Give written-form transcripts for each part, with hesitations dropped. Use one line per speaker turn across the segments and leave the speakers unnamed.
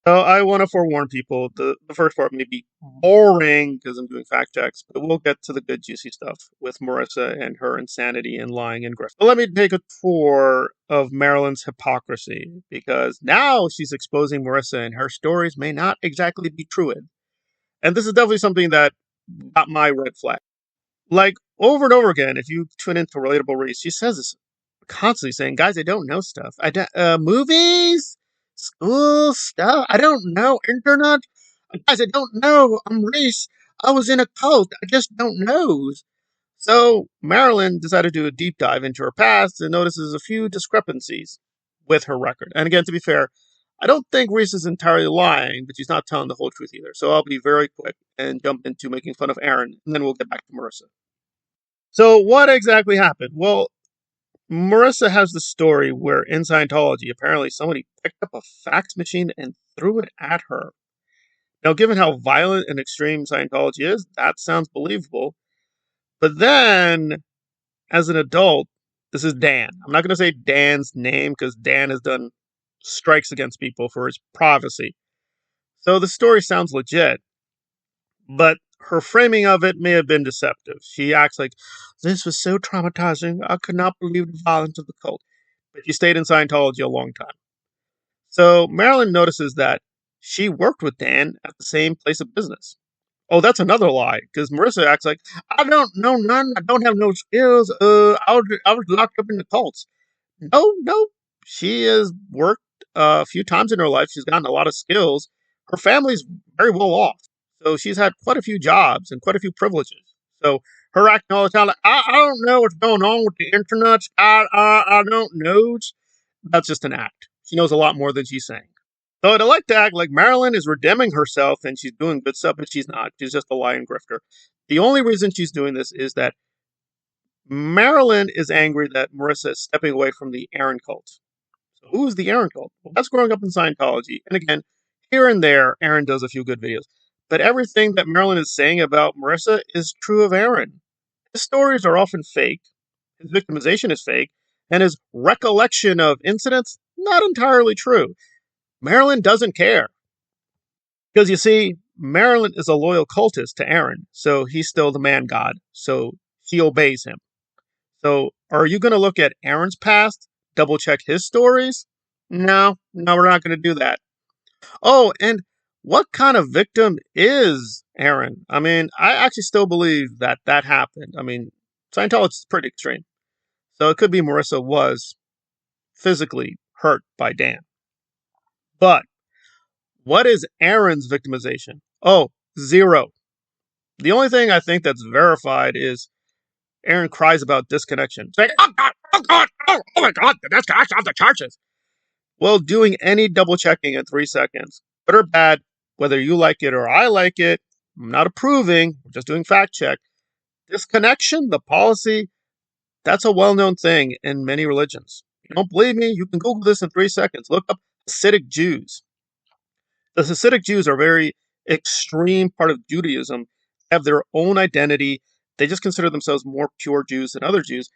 So I want to forewarn people, the first part may be boring because I'm doing fact checks, but we'll get to the good juicy stuff with Marissa and her insanity and lying and grift. But let me take a tour of Marilyn's hypocrisy, because now she's exposing Marissa and her stories may not exactly be true. And this is definitely something that got my red flag. Like, over and over again, if you tune into Relatable Reese, she says this constantly, saying, guys, I don't know stuff. Movies? School stuff? I don't know. Internet? Guys, I don't know. I'm Reese. I was in a cult. I just don't know. So Marilyn decided to do a deep dive into her past and notices a few discrepancies with her record. And again, to be fair, I don't think Reese is entirely lying, but she's not telling the whole truth either. So I'll be very quick and jump into making fun of Aaron, and then we'll get back to Marissa. So what exactly happened? Well, Marissa has the story where in Scientology, apparently somebody picked up a fax machine and threw it at her. Now, given how violent and extreme Scientology is, that sounds believable. But then, as an adult, this is Dan. I'm not going to say Dan's name because Dan has done strikes against people for his privacy. So the story sounds legit, but her framing of it may have been deceptive. She acts like, this was so traumatizing, I could not believe the violence of the cult. But she stayed in Scientology a long time. So Marilyn notices that she worked with Dan at the same place of business. Oh, that's another lie, because Marissa acts like, I don't know none, I don't have no skills, I was locked up in the cults. No, she has worked a few times in her life, she's gotten a lot of skills, her family's very well off, so she's had quite a few jobs and quite a few privileges. So her acting all the time like, I don't know what's going on with the internet, I don't know. That's just an act. She knows a lot more than she's saying. So I'd like to act like Marilyn is redeeming herself and she's doing good stuff, but she's not. She's just a lying grifter. The only reason she's doing this is that Marilyn is angry that Marissa is stepping away from the Aaron cult. So who is the Aaron cult? Well, that's growing up in Scientology. And again, here and there, Aaron does a few good videos. But everything that Marilyn is saying about Marissa is true of Aaron. His stories are often fake. His victimization is fake. And his recollection of incidents, not entirely true. Marilyn doesn't care. Because you see, Marilyn is a loyal cultist to Aaron, so he's still the man god, so he obeys him. So are you going to look at Aaron's past, double check his stories? No, we're not going to do that. Oh, and what kind of victim is Aaron? I mean, I actually still believe that that happened. I mean, Scientology is pretty extreme. So it could be Marissa was physically hurt by Dan. But what is Aaron's victimization? Oh, zero. The only thing I think that's verified is Aaron cries about disconnection. It's like, oh my God, the disconnection of the churches. Well, doing any double checking in 3 seconds, good or bad, whether you like it or I like it, I'm not approving, I'm just doing fact check. Disconnection, the policy, that's a well-known thing in many religions. You don't believe me? You can Google this in 3 seconds. Look up Hasidic Jews. The Hasidic Jews are a very extreme part of Judaism, have their own identity. They just consider themselves more pure Jews than other Jews.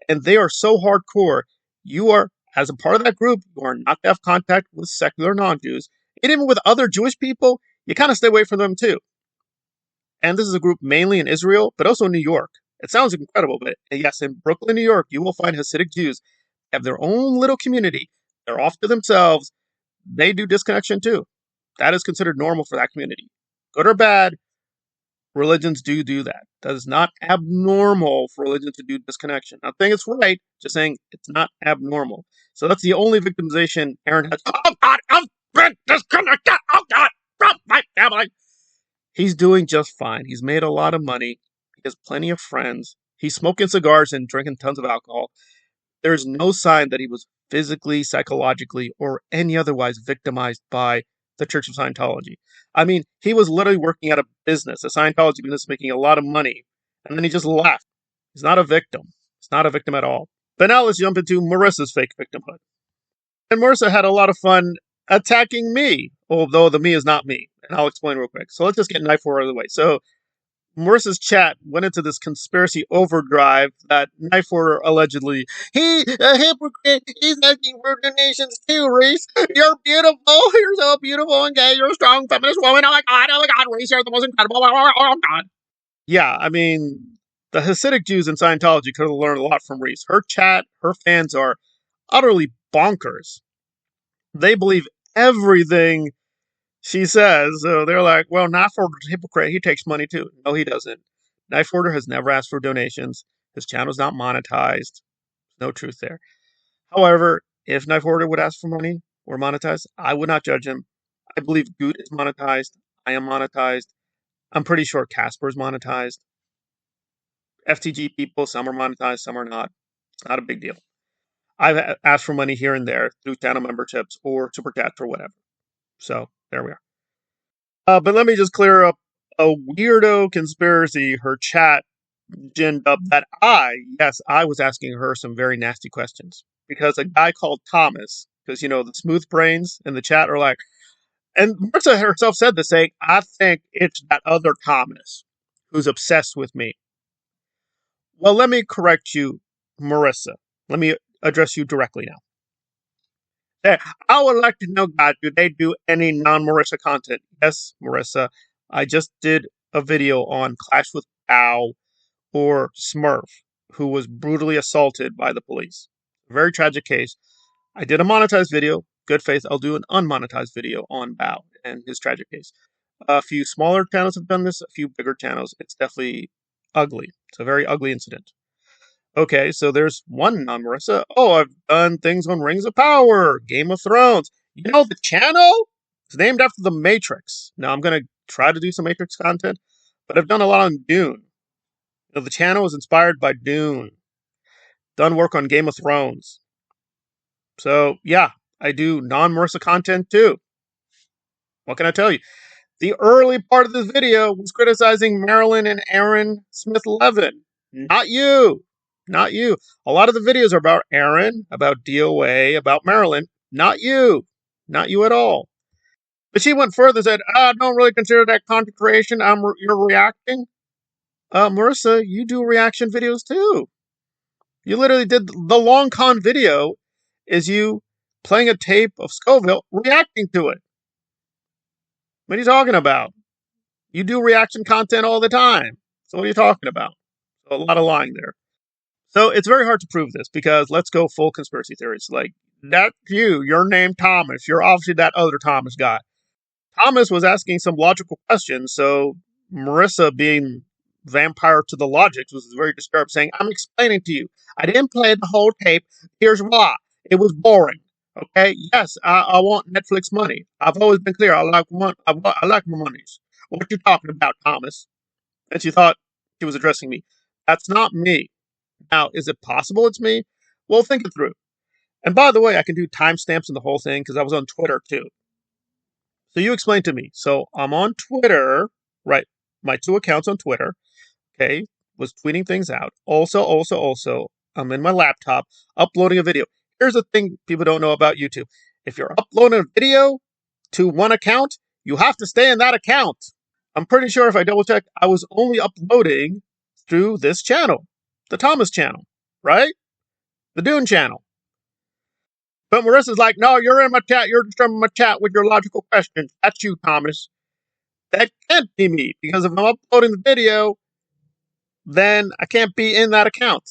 And they are so hardcore. You are, as a part of that group, you are not to have contact with secular non-Jews. And even with other Jewish people, you kind of stay away from them too. And this is a group mainly in Israel, but also in New York. It sounds incredible, but yes, in Brooklyn, New York, you will find Hasidic Jews have their own little community. They're off to themselves. They do disconnection too. That is considered normal for that community. Good or bad, religions do that. That is not abnormal for religion to do disconnection. Not saying it's right, just saying it's not abnormal. So that's the only victimization Aaron has. Oh God, I've been disconnected. Oh God, from my family. He's doing just fine. He's made a lot of money. He has plenty of friends. He's smoking cigars and drinking tons of alcohol. There's no sign that he was physically, psychologically, or any otherwise victimized by the Church of Scientology. I mean, he was literally working at a business, a Scientology business, making a lot of money, and then he just left. He's not a victim. He's not a victim at all. But now let's jump into Marissa's fake victimhood. And Marissa had a lot of fun attacking me, although the me is not me, and I'll explain real quick. So let's just get knife war out of the way. So Marissa's chat went into this conspiracy overdrive that Knife Order allegedly, he, a hypocrite, he's asking for donations too, Reese. You're beautiful. You're so beautiful and gay. You're a strong feminist woman. Oh my God, Reese, you're the most incredible. Oh God. Yeah, I mean, the Hasidic Jews in Scientology could have learned a lot from Reese. Her chat, her fans are utterly bonkers. They believe everything she says. So they're like, well, Knife Order's a hypocrite. He takes money too. No, he doesn't. Knife Order has never asked for donations. His channel's not monetized. No truth there. However, if Knife Order would ask for money or monetize, I would not judge him. I believe Goot is monetized. I am monetized. I'm pretty sure Casper's monetized. FTG people, some are monetized, some are not. It's not a big deal. I've asked for money here and there through channel memberships or super chats or whatever. So there we are. But let me just clear up a weirdo conspiracy her chat ginned up that I was asking her some very nasty questions. Because a guy called Thomas, because, the smooth brains in the chat are like, and Marissa herself said this, saying, I think it's that other Thomas who's obsessed with me. Well, let me correct you, Marissa. Let me address you directly now. I would like to know, guys, do they do any non-Marissa content? Yes, Marissa. I just did a video on Clash with Cow or Smurf, who was brutally assaulted by the police. Very tragic case. I did a monetized video. Good faith, I'll do an unmonetized video on Bao and his tragic case. A few smaller channels have done this, a few bigger channels. It's definitely ugly. It's a very ugly incident. Okay, so there's one non-Marissa. Oh, I've done things on Rings of Power, Game of Thrones. The channel? It's named after the Matrix. Now, I'm going to try to do some Matrix content, but I've done a lot on Dune. The channel is inspired by Dune. Done work on Game of Thrones. So, yeah, I do non-Marissa content too. What can I tell you? The early part of this video was criticizing Marilyn and Aaron Smith-Levin. Not you. Not you. A lot of the videos are about Aaron, about DOA, about Marilyn. Not you. Not you at all. But she went further and said, I don't really consider that content creation. You're reacting. Marissa, you do reaction videos too. You literally did the long con video is you playing a tape of Scoville reacting to it. What are you talking about? You do reaction content all the time. So what are you talking about? So a lot of lying there. So it's very hard to prove this because let's go full conspiracy theories. Like, that's you. Your name Thomas. You're obviously that other Thomas guy. Thomas was asking some logical questions. So Marissa, being vampire to the logics, was very disturbed, saying, I'm explaining to you. I didn't play the whole tape. Here's why. It was boring. Okay? Yes, I want Netflix money. I've always been clear. I like my monies. What you talking about, Thomas? And she thought she was addressing me. That's not me. Now, is it possible it's me? Well, think it through. And by the way, I can do timestamps in the whole thing because I was on Twitter too. So you explain to me. So I'm on Twitter, right? My 2 accounts on Twitter, okay, was tweeting things out. Also, I'm in my laptop uploading a video. Here's the thing people don't know about YouTube. If you're uploading a video to one account, you have to stay in that account. I'm pretty sure if I double check, I was only uploading through this channel, the Thomas channel, right? The Dune channel. But Marissa's like, no, you're in my chat. You're disturbing my chat with your logical questions. That's you, Thomas. That can't be me because if I'm uploading the video, then I can't be in that account.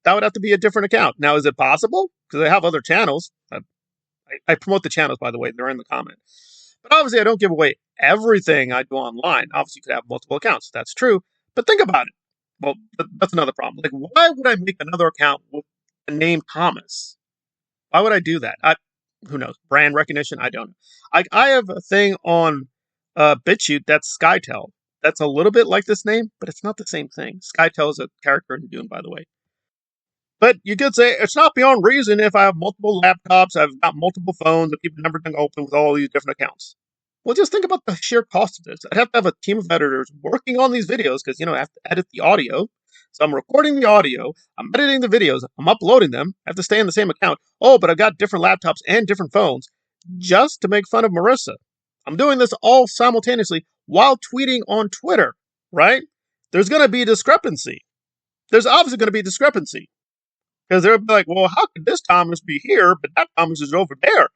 That would have to be a different account. Now, is it possible? Because I have other channels. I promote the channels, by the way. They're in the comment. But obviously, I don't give away everything I do online. Obviously, you could have multiple accounts. That's true. But think about it. Well, that's another problem. Like, why would I make another account with the name Thomas? Why would I do that? Who knows? Brand recognition? I don't know. I have a thing on Bitchute that's Skytel. That's a little bit like this name, but it's not the same thing. Skytel is a character in Dune, by the way. But you could say it's not beyond reason if I have multiple laptops, I've got multiple phones, and keep everything open with all these different accounts. Well, just think about the sheer cost of this. I'd have to have a team of editors working on these videos because, I have to edit the audio. So I'm recording the audio, I'm editing the videos, I'm uploading them, I have to stay in the same account. Oh, but I've got different laptops and different phones just to make fun of Marissa. I'm doing this all simultaneously while tweeting on Twitter, right? there's going to be discrepancy. There's obviously going to be discrepancy. Because they'll be like, well, how could this Thomas be here, but that Thomas is over there?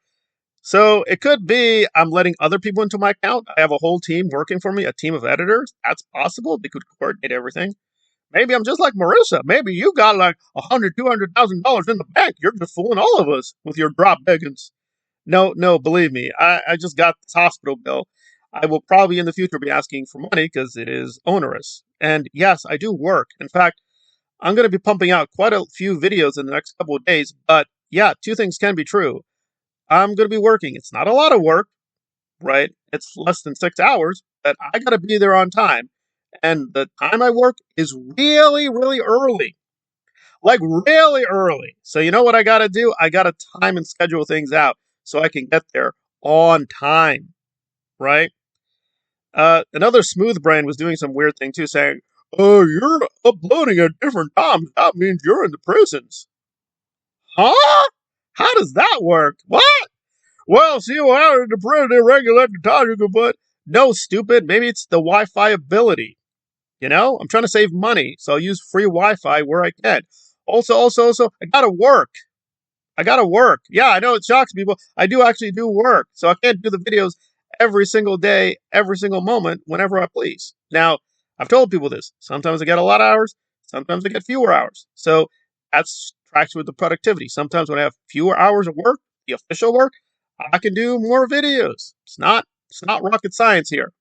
So it could be I'm letting other people into my account. I have a whole team working for me, a team of editors. That's possible. They could coordinate everything. Maybe I'm just like Marissa. Maybe you got like $100,000, $200,000 in the bank. You're just fooling all of us with your drop biggins. No, believe me. I just got this hospital bill. I will probably in the future be asking for money because it is onerous. And yes, I do work. In fact, I'm going to be pumping out quite a few videos in the next couple of days. But yeah, two things can be true. I'm going to be working. It's not a lot of work, right? It's less than 6 hours, but I got to be there on time. And the time I work is really, really early. Like really early. So you know what I got to do? I got to time and schedule things out so I can get there on time, right? Another smooth brain was doing some weird thing too, saying, oh, you're uploading at different times. That means you're in the prisons. Huh? How does that work? What? Well, see, well, in the prison, they regulate the time you can put. No, stupid. Maybe it's the Wi-Fi ability. You know, I'm trying to save money, so I'll use free Wi-Fi where I can. Also, I gotta work. Yeah, I know it shocks people. I do actually do work, so I can't do the videos every single day, every single moment, whenever I please. Now, I've told people this. Sometimes I get a lot of hours. Sometimes I get fewer hours. So that's tracks with the productivity. Sometimes when I have fewer hours of work, the official work, I can do more videos. It's not rocket science here.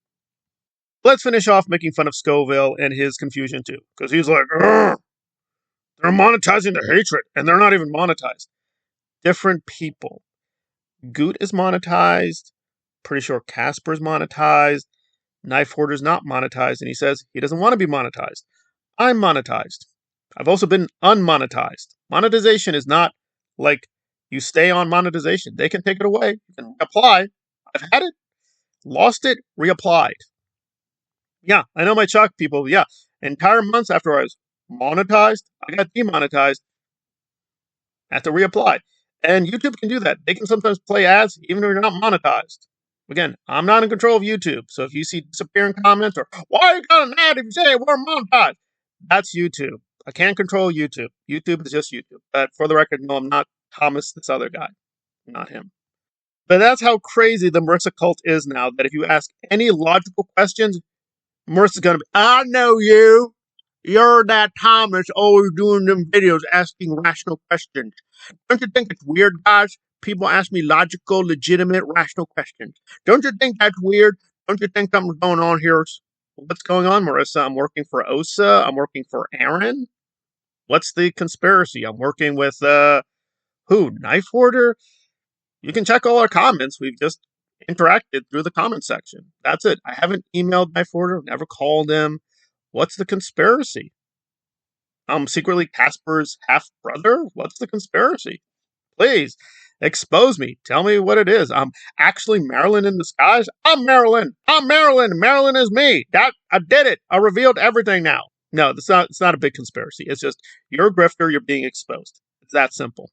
Let's finish off making fun of Scoville and his confusion too, because he's like, they're monetizing the hatred, and they're not even monetized. Different people. Goot is monetized. Pretty sure Casper's monetized. Knife Hoarder's not monetized, and he says he doesn't want to be monetized. I'm monetized. I've also been unmonetized. Monetization is not like you stay on monetization. They can take it away. You can reapply. I've had it, lost it, reapplied. Yeah, I know my chalk people. Yeah, entire months after I was monetized, I got demonetized. I have to reapply. And YouTube can do that. They can sometimes play ads even if you're not monetized. Again, I'm not in control of YouTube. So if you see disappearing comments or, why you got an ad if you say we're monetized? That's YouTube. I can't control YouTube. YouTube is just YouTube. But for the record, no, I'm not Thomas, this other guy. Not him. But that's how crazy the Marissa cult is now, that if you ask any logical questions, Marissa's going to be, I know you. You're that Thomas always doing them videos asking rational questions. Don't you think it's weird, guys? People ask me logical, legitimate, rational questions. Don't you think that's weird? Don't you think something's going on here? What's going on, Marissa? I'm working for Osa. I'm working for Aaron. What's the conspiracy? I'm working with, who? Knife Hoarder? You can check all our comments. We've just interacted through the comment section. That's it. I haven't emailed Knife Hoarder, never called him. What's the conspiracy? I'm secretly Casper's half-brother? What's the conspiracy? Please, expose me. Tell me what it is. I'm actually Marilyn in disguise? I'm Marilyn! Marilyn is me! I did it! I revealed everything now. No, it's not a big conspiracy. It's just, you're a grifter, you're being exposed. It's that simple.